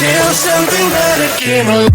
until something better came along.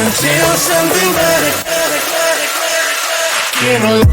Until something better came along.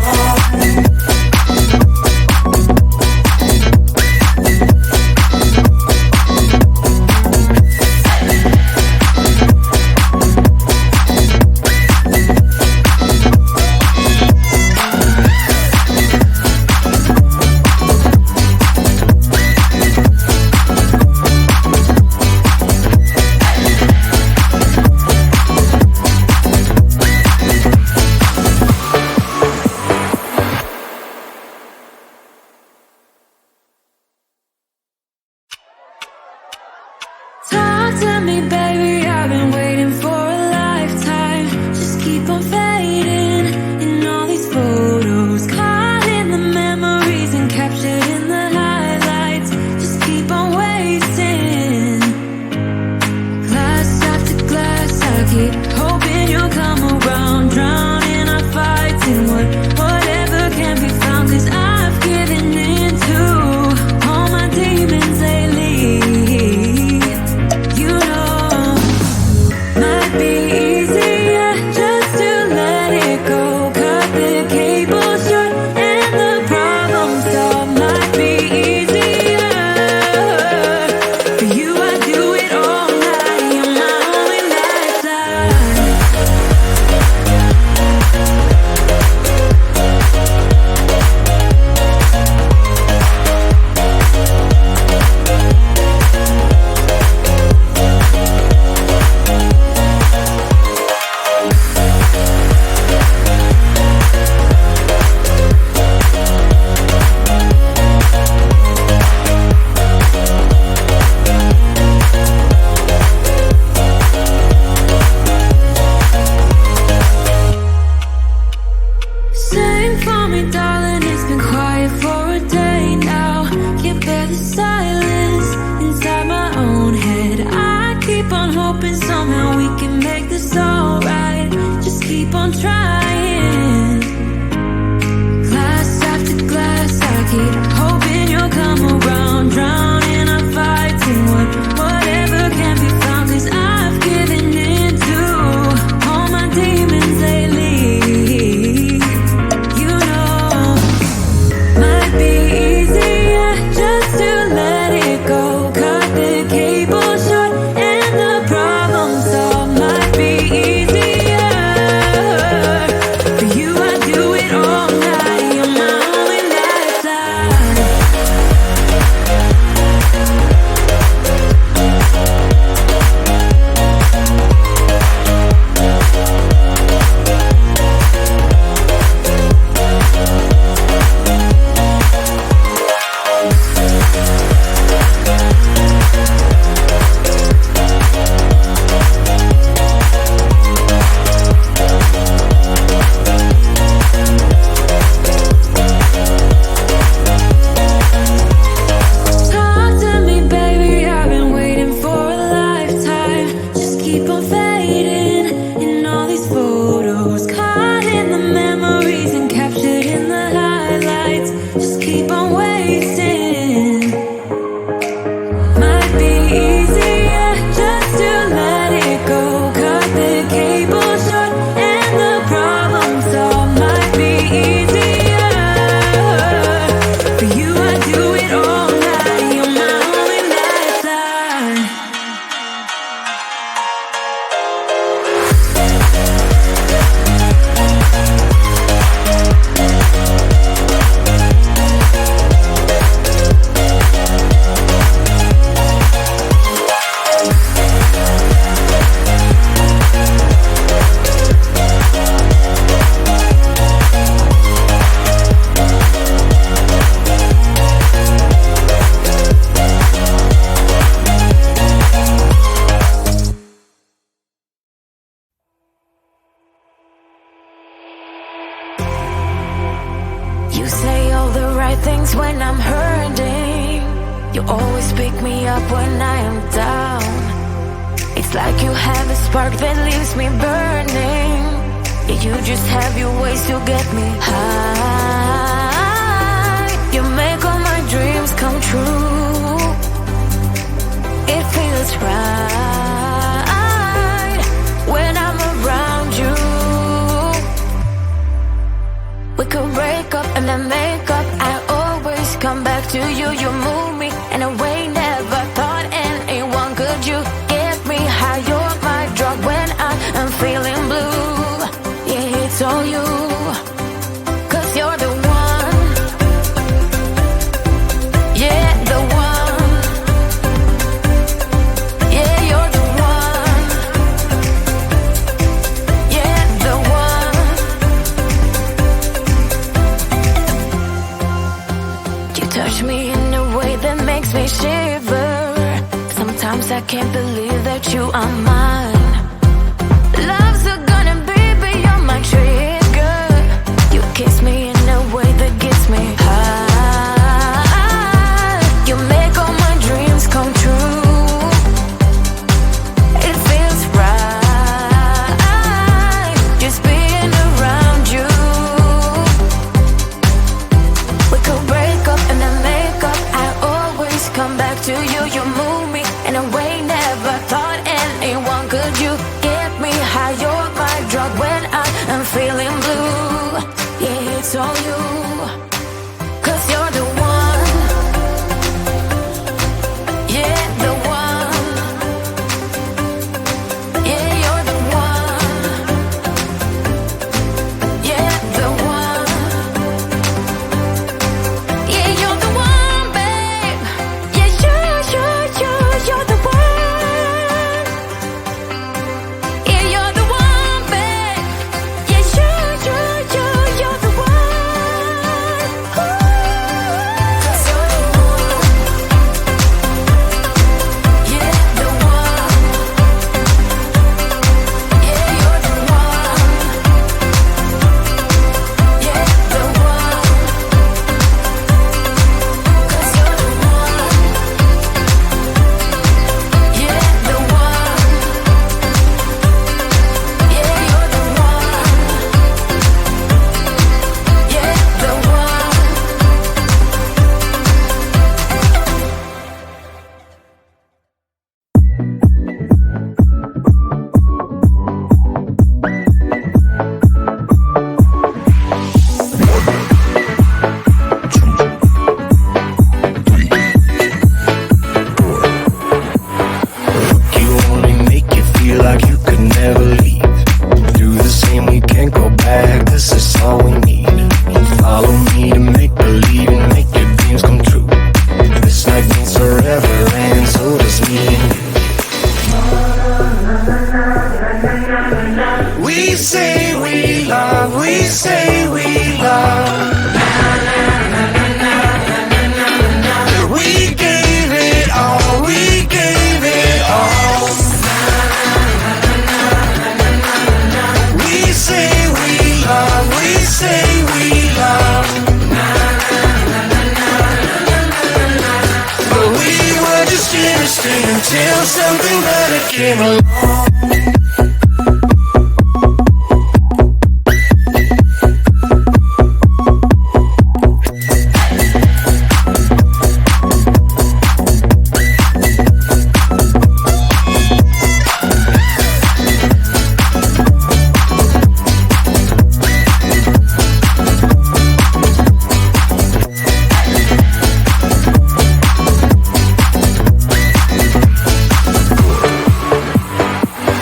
Might be easier just to let it go. things when I'm hurting. You always pick me up when I am down. It's like you have a spark that leaves me burning. Yeah, you just have your ways to get me high. You make all my dreams come true. It feels right when I'm around you. We could break up and then make up. I always come back to you. You move me in a way never thought anyone could. You get me high. You're my drug when I am feeling blue. Yeah, it's all you, 'cause you're the one. Yeah, the one. Yeah, you're the one. Yeah, the one. You touch me in a way that makes me shiver. Sometimes I can't believe that you are mine. Love's gonna be beyond my trigger. You kiss me in a way that gets me high. You make all my dreams come true. It feels right just being around you. We could break up and then make up. I always come back to you. You move me in a way never thought anyone could. You get me high. You're my drug when I am feeling blue. Yeah, it's all you, 'cause you're the one. Yeah, the one. Yeah, you're the one. Yeah, the one. Yeah, you're the one, babe. Yeah, you're the one. Yeah, you're the one, babe. Yeah, you're the one. Ooh. 'Cause you're the one. Yeah, the one. Yeah, you're the one. Yeah, the one. 'Cause you're the one. Yeah, the one. Yeah, you're the one. Yeah, the one. You only make you feel like you could never leave. Do the same, we can't go back. This is all we need. Follow me to make believe and make your dreams come true. This night means forever, and so does me and you. We say we love, we say we love. We gave it all, we gave it all. We say we love, we say we love. But we were just innocent until something better came along.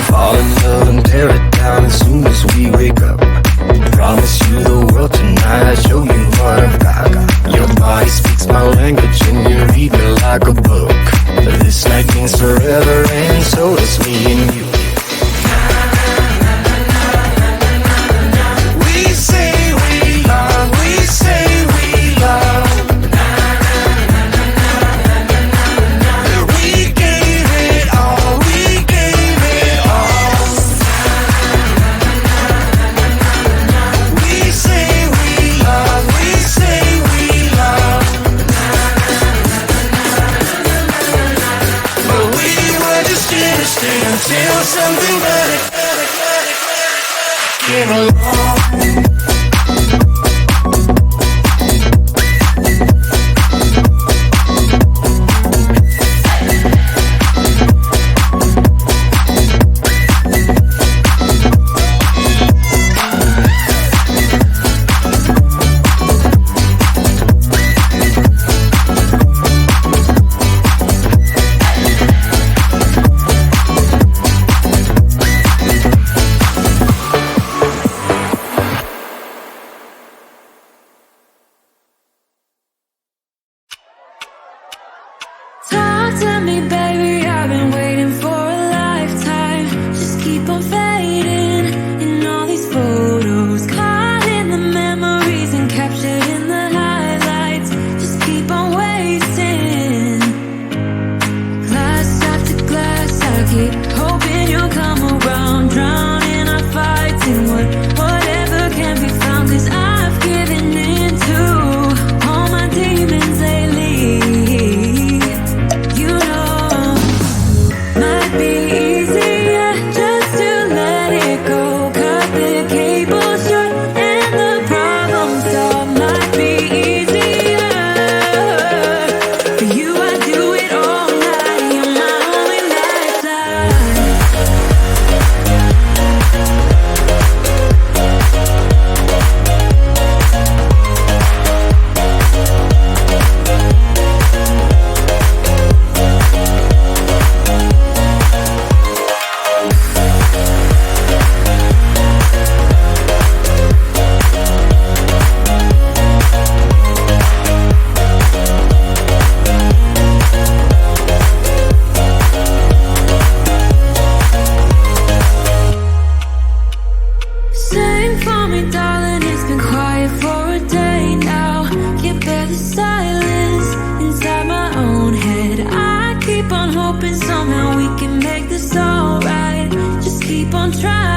Fall in love and tear it down as soon as we wake up. Promise you the world tonight, show you what I've got. Your body speaks my language and you read me like a book. This night means forever, and so does me and you. We say we love, we say we love. We gave it all, we gave it all. singing along. Talk to me, baby, I've been waiting for a lifetime. Just keep on fading in all these photos, caught in the memories and captured in the highlights. Just keep on wasting. Glass after glass, I keep hoping you'll come around. Drowning our fights in whatever can be found. 'Cause I've given in to all my demons lately. Somehow we can make this alright. Just keep on trying.